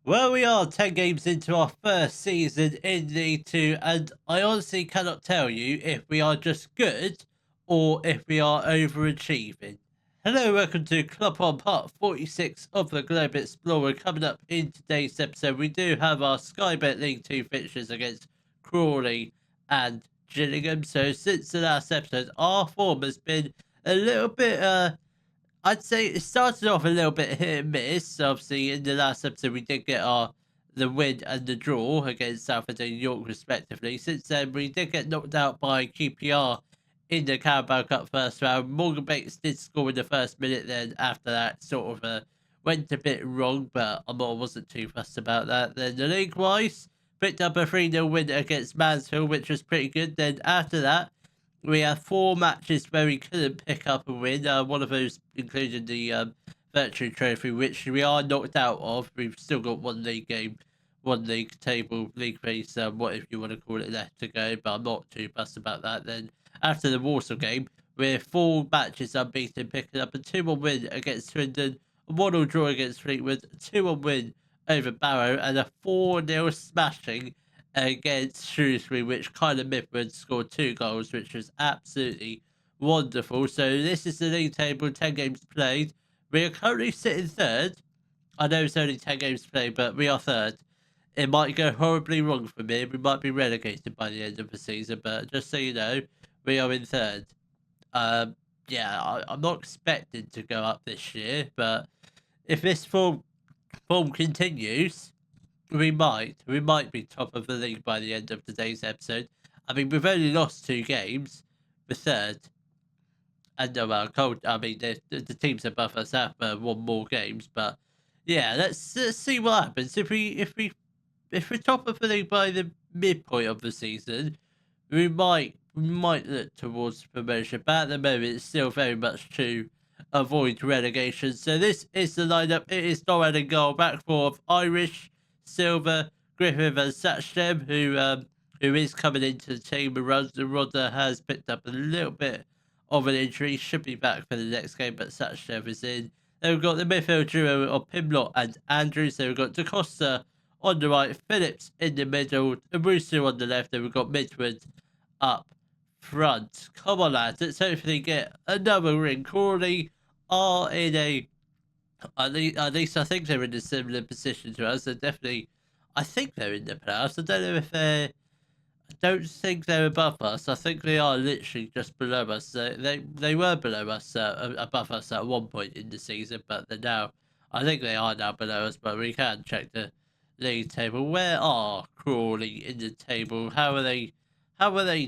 Well, we are 10 games into our first season in League 2, and I honestly cannot tell you if we are just good or if we are overachieving. Hello, welcome to Club on Part 46 of the Globe Explorer. Coming up in today's episode, we do have our Sky Bet League 2 fixtures against Crawley and Gillingham. So, since the last episode, our form has been a little bit I'd say it started off a little bit hit and miss. Obviously, in the last episode, we did get the win and the draw against Salford and York, respectively. Since then, we did get knocked out by QPR in the Carabao Cup first round. Morgan Bates did score in the first minute. Then after that, sort of went a bit wrong, but I wasn't too fussed about that. Then the league-wise, picked up a 3-0 win against Mansfield, which was pretty good. Then after that, we had 4 matches where we couldn't pick up a win. One of those included the Virtue Trophy, which we are knocked out of. We've still got one league game, one league table, league race, whatever you want to call it, left to go. But I'm not too fussed about that. Then after the Warsaw game, we're 4 matches unbeaten, picking up a 2-1 win against Swindon, a 1-0 draw against Fleetwood, a 2-1 win over Barrow, and a 4-0 smashing against Shrewsbury, which Kyler Midwood scored 2 goals, which was absolutely wonderful. So this is the league table, 10 games played. We are currently sitting third. I know it's only 10 games played, but we are third. It might go horribly wrong for me. We might be relegated by the end of the season, but just so you know, we are in third. I'm not expecting to go up this year, but if this form continues, we might be top of the league by the end of today's episode. I mean, we've only lost 2 games. We're third, and the teams above us have won more games. But yeah, let's see what happens if we're top of the league by the midpoint of the season. We might look towards promotion, but at the moment it's still very much to avoid relegation. So this is the lineup. It is Doran in goal, back four of Irish, Silver, Griffith, and Satchdem, who is coming into the team. Rodda has picked up a little bit of an injury, should be back for the next game, but Satchdem is in. Then we've got the midfield duo of Pimlott and Andrews. Then we've got DaCosta on the right, Phillips in the middle, Arusu on the left. Then we've got Midwood up front. Come on, lads, let's hopefully get another ring. Crawley are in at least I think they're in a similar position to us. They're definitely, I think they're in the playoffs. I don't know if they're, I don't think they're above us. I think they are literally just below us. They were below us, above us at one point in the season, but they're now, I think they are now below us, but we can check the league table. Where are Crawley in the table? How are they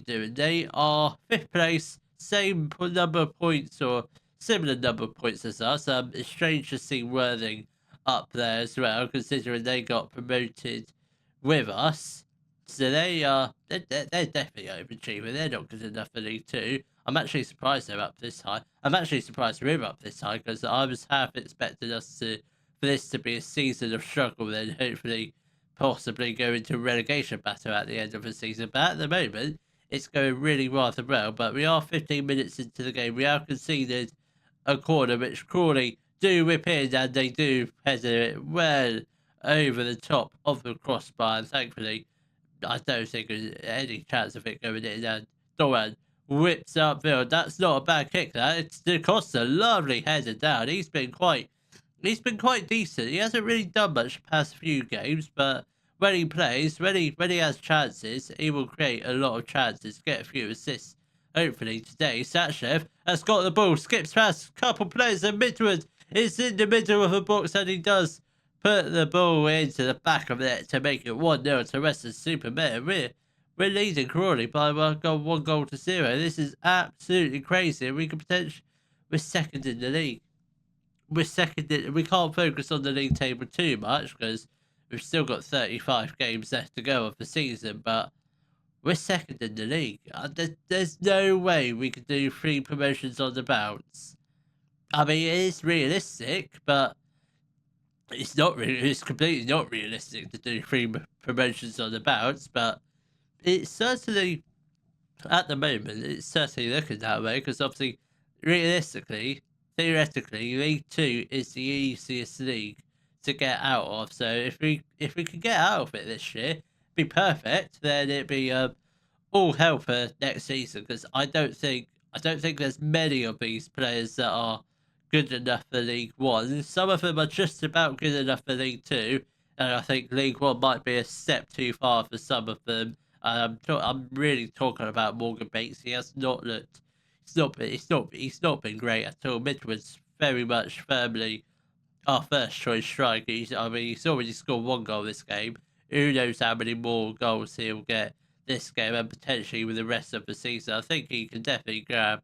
doing? They are 5th place, same number of points or similar number of points as us. It's strange to see Worthing up there as well, considering they got promoted with us. So they're definitely overachieving. They're not good enough for League Two. I'm actually surprised they're up this high. I'm actually surprised we're up this high because I was half expecting us for this to be a season of struggle, then hopefully possibly go into relegation battle at the end of the season. But at the moment, it's going really rather well. But we are 15 minutes into the game. We have conceded a corner, which Crawley do whip in, and they do header it well over the top of the crossbar. And thankfully, I don't think there's any chance of it going in. And Doran whips upfield. That's not a bad kick. It's DaCosta, lovely header down. He's been quite decent. He hasn't really done much past few games, but when he plays, when he has chances, he will create a lot of chances, get a few assists. Hopefully today, Satchev has got the ball, skips past a couple players, and Midwood is in the middle of the box, and he does put the ball into the back of it to make it 1-0 to Weston-Super-Mare. We're leading Crawley by 1 goal to 0. This is absolutely crazy. We could potentially, we're second in the league. We're second in, we can't focus on the league table too much because we've still got 35 games left to go of the season, but we're second in the league. There's no way we could do 3 promotions on the bounce. I mean, it is realistic, but it's completely not realistic to do 3 promotions on the bounce, but it's certainly, at the moment, it's certainly looking that way because obviously, realistically, theoretically, League 2 is the easiest league to get out of. So if we can get out of it this year, be perfect. Then it'd be all hell for next season, because I don't think there's many of these players that are good enough for League One. Some of them are just about good enough for League Two, and I think League One might be a step too far for some of them. I'm really talking about Morgan Bates. He has not looked. He's not been great at all. Midwood's very much firmly our first choice striker. He's already scored one goal this game. Who knows how many more goals he'll get this game and potentially with the rest of the season. I think he can definitely grab.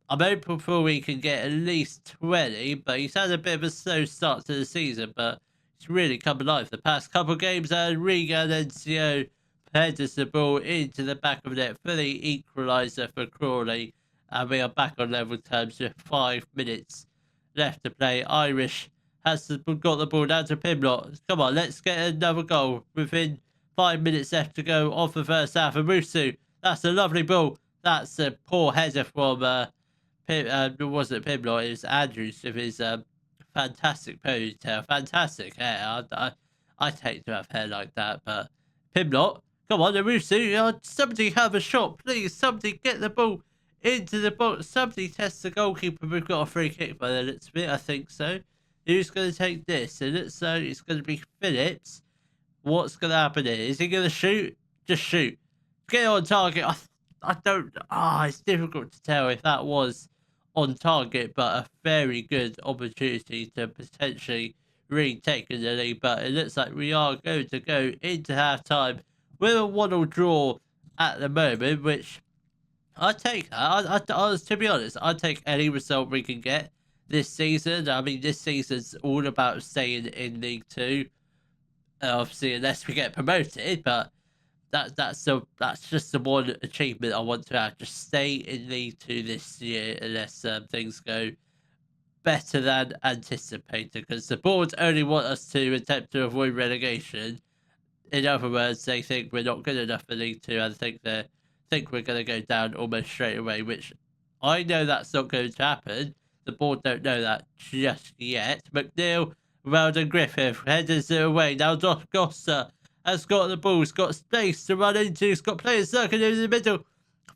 I'm hoping for he can get at least 20, but he's had a bit of a slow start to the season, but he's really come alive the past couple of games, and Regan NCO headers the ball into the back of the net for the equaliser for Crawley, and we are back on level terms with 5 minutes left to play. Irish got the ball down to Pimlott. Come on, let's get another goal within 5 minutes left to go off the first half. And Musu, that's a lovely ball. That's a poor header from it wasn't Pimlott, it was Andrews with his fantastic ponytail, fantastic hair. I'd hate to have hair like that, but Pimlott, come on, Musu, somebody have a shot, please. Somebody get the ball into the box. Somebody test the goalkeeper. We've got a free kick by the looks of it. I think so. Who's going to take this? It looks like it's going to be Phillips. What's going to happen here? Is he going to shoot? Just shoot. Get on target. I don't... it's difficult to tell if that was on target, but a very good opportunity to potentially retake the lead. But it looks like we are going to go into half-time with a 1-1 draw at the moment, which I take that. To be honest, I'd take any result we can get this season. I mean, this season's all about staying in League Two. Obviously, unless we get promoted, but that's just the one achievement I want to have. Just stay in League Two this year, unless things go better than anticipated. Because the board only want us to attempt to avoid relegation. In other words, they think we're not good enough for League Two, and think we're going to go down almost straight away, which I know that's not going to happen. The board don't know that just yet. McNeil, Weldon, Griffith headers it away. Now Gossa has got the ball. He's got space to run into. He's got players circling in the middle.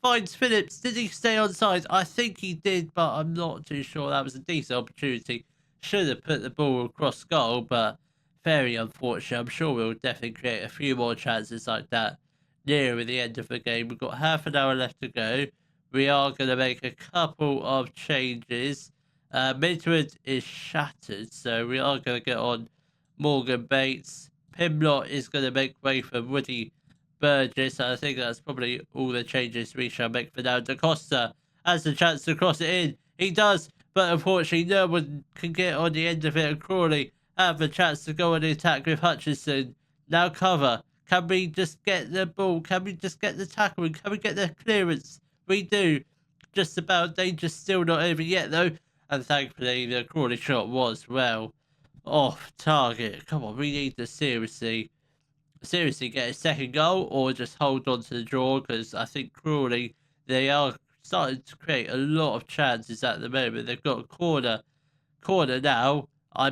Finds Phillips. Did he stay on side? I think he did, but I'm not too sure. That was a decent opportunity. Should have put the ball across goal, but very unfortunate. I'm sure we'll definitely create a few more chances like that nearer the end of the game. We've got half an hour left to go. We are going to make a couple of changes. Midwood is shattered, so we are going to get on Morgan Bates. Pimlott is going to make way for Woody Burgess. I think that's probably all the changes we shall make for now. Da Costa has the chance to cross it in. He does, but unfortunately no one can get on the end of it, and Crawley have a chance to go on the attack with Hutchinson. Now cover. Can we just get the ball? Can we just get the tackle? Can we get the clearance? We do. Just about. Danger still not over yet, though. And thankfully, the Crawley shot was, well, off target. Come on, we need to seriously get a second goal, or just hold on to the draw, because I think Crawley, they are starting to create a lot of chances at the moment. They've got a corner now. I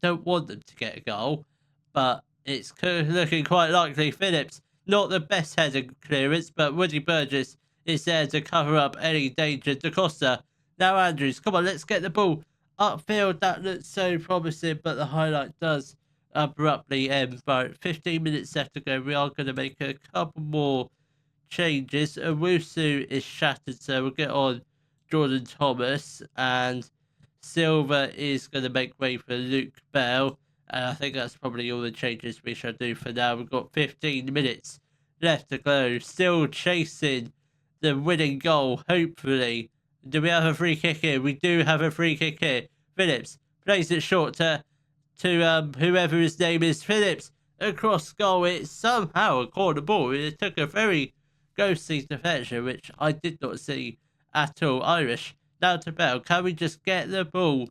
don't want them to get a goal, but it's looking quite likely. Phillips, not the best header clearance, but Woody Burgess is there to cover up any danger. Da Costa, now Andrews, come on, let's get the ball upfield. That looks so promising, but the highlight does abruptly end. About 15 minutes left to go. We are going to make a couple more changes. Owusu is shattered, so we'll get on Jordan Thomas, and Silva is going to make way for Luke Bell. And I think that's probably all the changes we shall do for now. We've got 15 minutes left to go. Still chasing the winning goal, hopefully. Do we have a free kick here? We do have a free kick here. Phillips plays it short to whoever his name is. Phillips across goal. It's somehow a corner ball. It took a very ghostly deflection, which I did not see at all. Irish now to Bell. Can we just get the ball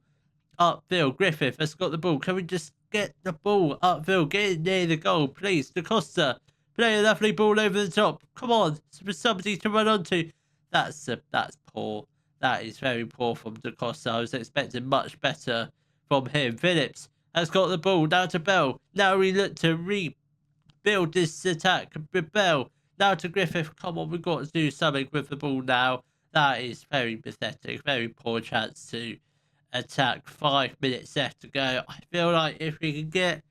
upfield? Griffith has got the ball. Can we just get the ball upfield? Get it near the goal, please. Da Costa, play a lovely ball over the top. Come on, for somebody to run onto. That's poor. That is very poor from Da Costa. I was expecting much better from him. Phillips has got the ball. Now to Bell. Now we look to rebuild this attack with Bell. Now to Griffith. Come on, we've got to do something with the ball now. That is very pathetic. Very poor chance to attack. 5 minutes left to go. I feel like if we can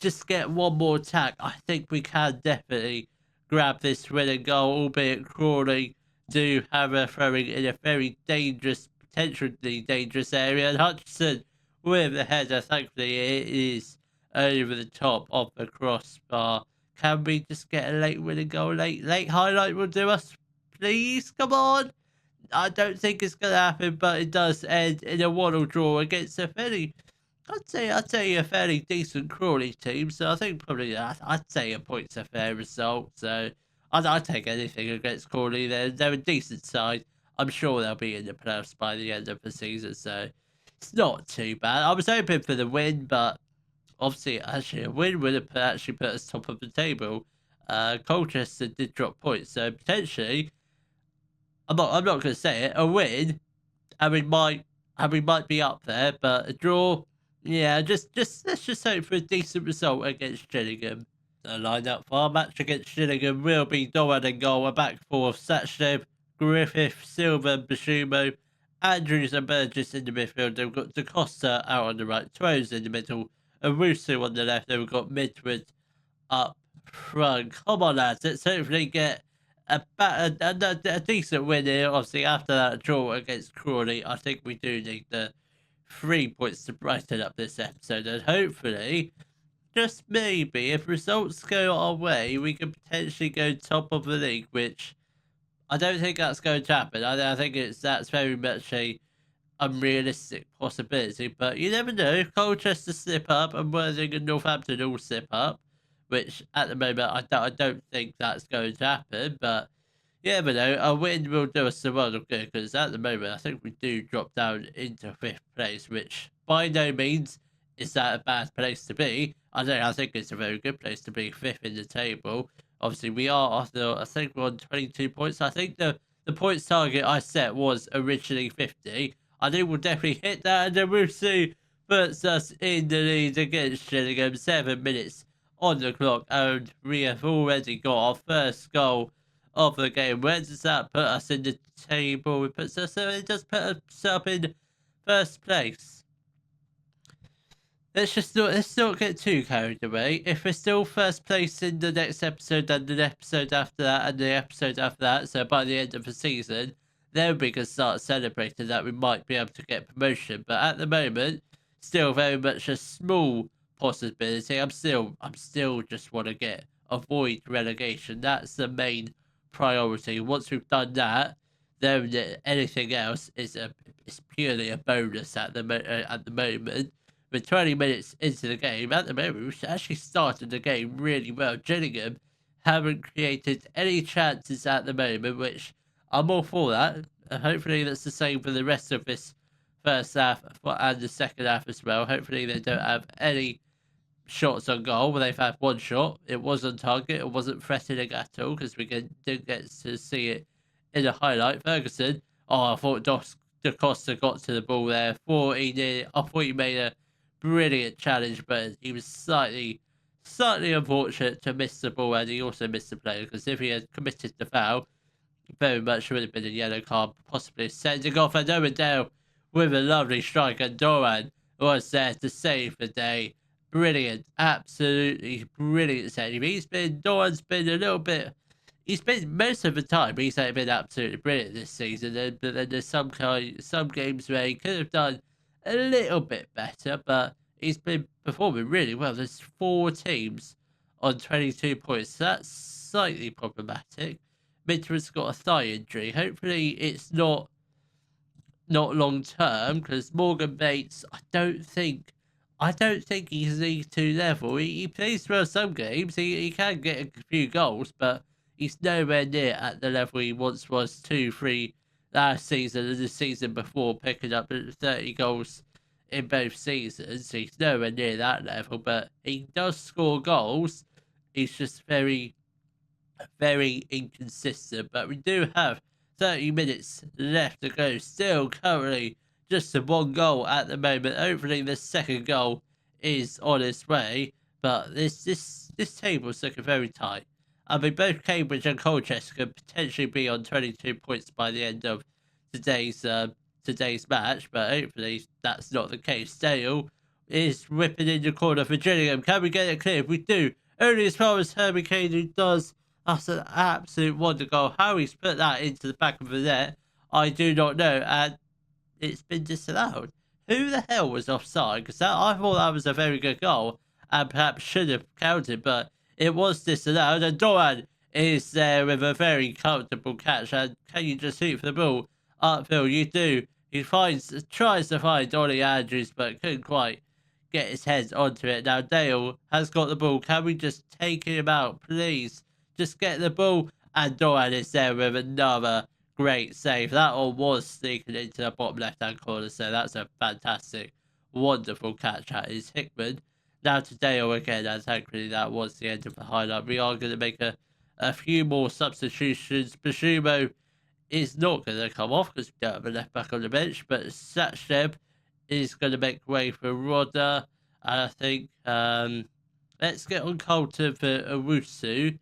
just get one more attack, I think we can definitely grab this winning goal, albeit Crawley do have a throwing in a very dangerous, potentially dangerous area. And Hutchinson with the header, thankfully it is over the top of the crossbar. Can we just get a late winning goal? Late highlight will do us, please. Come on. I don't think it's going to happen, but it does end in a 1-1 draw against a fairly, I'd say a fairly decent Crawley team. So I think probably I'd say a point's a fair result. So I'd take anything against Crawley. They're a decent side. I'm sure they'll be in the playoffs by the end of the season. So it's not too bad. I was hoping for the win, but obviously, actually, a win would have actually put us top of the table. Colchester did drop points, so potentially, I'm not going to say it. A win, and we might be up there, but a draw, yeah. Let's just hope for a decent result against Gillingham. The lineup for our match against Gillingham will be Doran and goal, a back four of Sachdeb, Griffith, Silva, and Bashumo, Andrews and Burgess in the midfield. They've got DaCosta out on the right, Twose in the middle, and Russo on the left. Then we've got Midwood up front. Come on, lads. Let's hopefully get a decent win here. Obviously, after that draw against Crawley, I think we do need the 3 points to brighten up this episode. And hopefully, just maybe, if results go our way, we can potentially go top of the league, which I don't think that's going to happen. I think that's very much a unrealistic possibility, but you never know. Colchester slip up, and Worthing and Northampton all slip up, which at the moment I don't think that's going to happen. But you never know. A win will do us a world of good, because at the moment I think we do drop down into 5th place, which by no means is that a bad place to be. I think it's a very good place to be, 5th in the table. Obviously, we are after, I think we're on 22 points. I think the points target I set was originally 50. I think we'll definitely hit that, and then we'll see puts us in the lead against Gillingham. 7 minutes on the clock, and we have already got our first goal of the game. Where does that put us in the table? It does put us up in 1st place. Let's not get too carried away. If we're still 1st place in the next episode, and the episode after that, and the episode after that, so by the end of the season, then we can start celebrating that we might be able to get promotion. But at the moment, still very much a small possibility. I'm still just want to avoid relegation. That's the main priority. Once we've done that, then anything else is purely a bonus at the moment. We're 20 minutes into the game. At the moment, we've actually started the game really well. Gillingham haven't created any chances at the moment, which I'm all for that. Hopefully that's the same for the rest of this first half and the second half as well. Hopefully they don't have any shots on goal. They've had one shot. It was on target. It wasn't threatening at all, because we didn't get to see it in the highlight. Ferguson, I thought DaCosta got to the ball there. I thought he made a brilliant challenge, but he was slightly unfortunate to miss the ball, and he also missed the player, because if he had committed the foul, very much would have been a yellow card, possibly sending off. And Owendale with a lovely strike, and Doran was there to save the day. Brilliant, absolutely brilliant save. Doran's been a little bit. He's been most of the time. He's been absolutely brilliant this season. But then there's some games where he could have done a little bit better, but he's been performing really well. There's 4 teams on 22 points. So that's slightly problematic. Midwood's got a thigh injury. Hopefully it's not long term, because Morgan Bates, I don't think he's League 2 level. He plays well some games. He can get a few goals, but he's nowhere near at the level he once was 2-3 last season and the season before, picking up 30 goals in both seasons. He's nowhere near that level, but he does score goals. He's just very, very inconsistent. But we do have 30 minutes left to go. Still currently just a 1 goal at the moment. Hopefully the second goal is on its way, but this table's looking very tight. I mean, both Cambridge and Colchester could potentially be on 22 points by the end of today's today's match, but hopefully that's not the case. Dale is whipping in the corner for Gillingham. Can we get it clear? If we do, only as far as Herbie Kane, who does us an absolute wonder goal. How he's put that into the back of the net, I do not know, and it's been disallowed. Who the hell was offside? Because I thought that was a very good goal and perhaps should have counted, but it was disallowed. And Doran is there with a very comfortable catch. And can you just shoot for the ball upfield? You do. He tries to find Ollie Andrews, but couldn't quite get his head onto it. Now Dale has got the ball. Can we just take him out, please? Just get the ball. And Doran is there with another great save. That one was sneaking into the bottom left-hand corner, so that's a fantastic, wonderful catch at his Hickman. Now to Dale again, and thankfully that was the end of the highlight. We are going to make a few more substitutions. Bashumo is not going to come off because we don't have a left back on the bench, but Satcheb is going to make way for Rodder. And I think let's get on Colton for Owusu.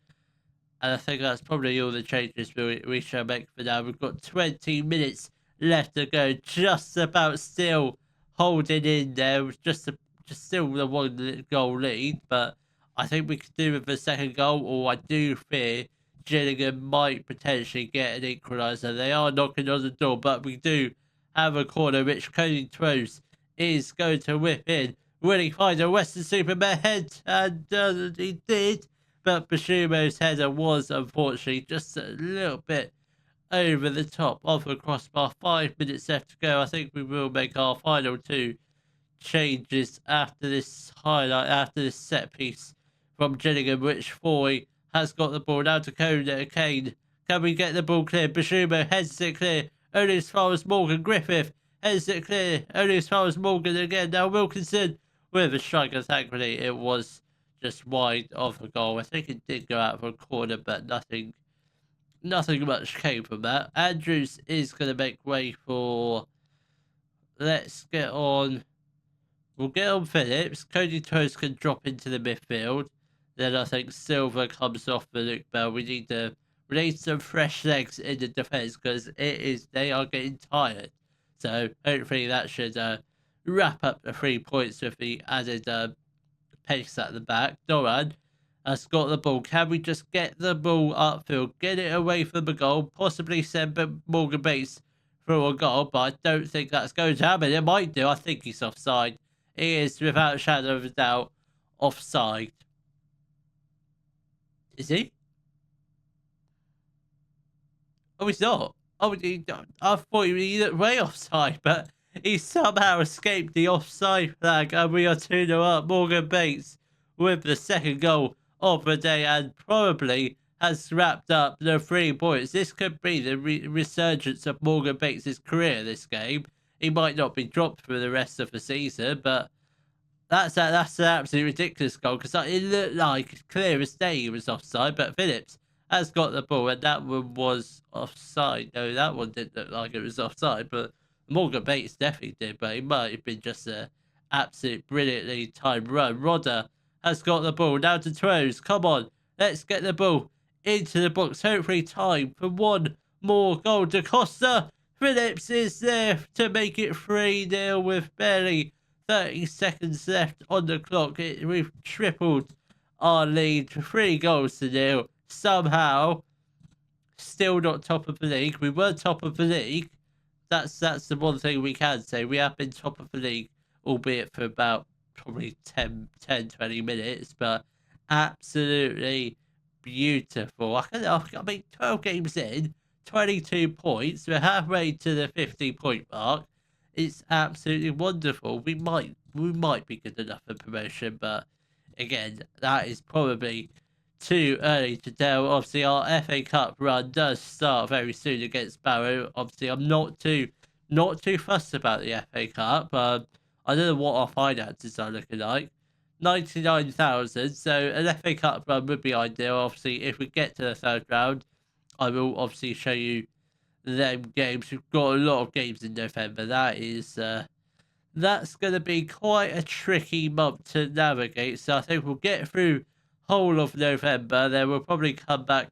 And I think that's probably all the changes we shall make for now. We've got 20 minutes left to go. Just about still holding in there. Just still the one goal lead. But I think we could do with the second goal. Or I do fear Gillingham might potentially get an equaliser. They are knocking on the door. But we do have a corner which Cody Throws is going to whip in. Will he find a Weston-Super-Mare head? And he did. But Bashumo's header was, unfortunately, just a little bit over the top of the crossbar. 5 minutes left to go. I think we will make our final two changes after this highlight, after this set piece from Gillingham, which Foy has got the ball. Now to Kane. Can we get the ball clear? Bashumo heads it clear. Only as far as Morgan. Griffith heads it clear. Only as far as Morgan again. Now Wilkinson with a striker. Thankfully, it was just wide of the goal. I think it did go out for a corner, but nothing much came from that. Andrews is going to make way for. Let's get on. We'll get on Phillips. Cody Toast can drop into the midfield. Then I think Silva comes off for Luke Bell. We need some fresh legs in the defence because they are getting tired. So hopefully that should wrap up the 3 points with the added pace at the back. Doran has got the ball. Can we just get the ball upfield, get it away from the goal, possibly send Morgan Bates through a goal, but I don't think that's going to happen. It might do. I think he's offside. He is, without a shadow of a doubt, offside. Is he? Oh, he's not. Oh, I thought he looked way offside, but he somehow escaped the offside flag, and we are 2-0 up. Morgan Bates with the second goal of the day, and probably has wrapped up the 3 points. This could be the resurgence of Morgan Bates' career this game. He might not be dropped for the rest of the season, but that's an absolutely ridiculous goal because it looked like clear as day he was offside, but Phillips has got the ball, and that one was offside. No, that one didn't look like it was offside, but Morgan Bates definitely did, but it might have been just an absolute brilliantly timed run. Rodder has got the ball. Now to Trows. Come on, let's get the ball into the box. Hopefully time for one more goal. Da Costa. Phillips is there to make it 3-0 with barely 30 seconds left on the clock. We've tripled our lead to 3 goals to 0. Somehow, still not top of the league. We were top of the league. That's the one thing we can say. We have been top of the league, albeit for about probably 10, 20 minutes, but absolutely beautiful. I mean, 12 games in, 22 points. We're halfway to the 50-point mark. It's absolutely wonderful. We might be good enough for promotion, but again, that is probably too early to tell. Obviously, our FA Cup run does start very soon against Barrow. Obviously, I'm not too fussed about the FA Cup. I don't know what our finances are looking like. 99,000. So an FA Cup run would be ideal. Obviously, if we get to the third round, I will obviously show you them games. We've got a lot of games in November. That is that's going to be quite a tricky month to navigate. So I think we'll get through whole of November. Then we'll probably come back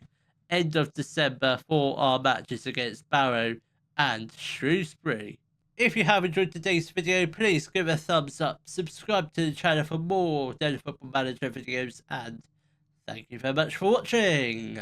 end of December for our matches against Barrow and Shrewsbury. If you have enjoyed today's video, please give it a thumbs up, subscribe to the channel for more Daily Football Manager videos, and thank you very much for watching.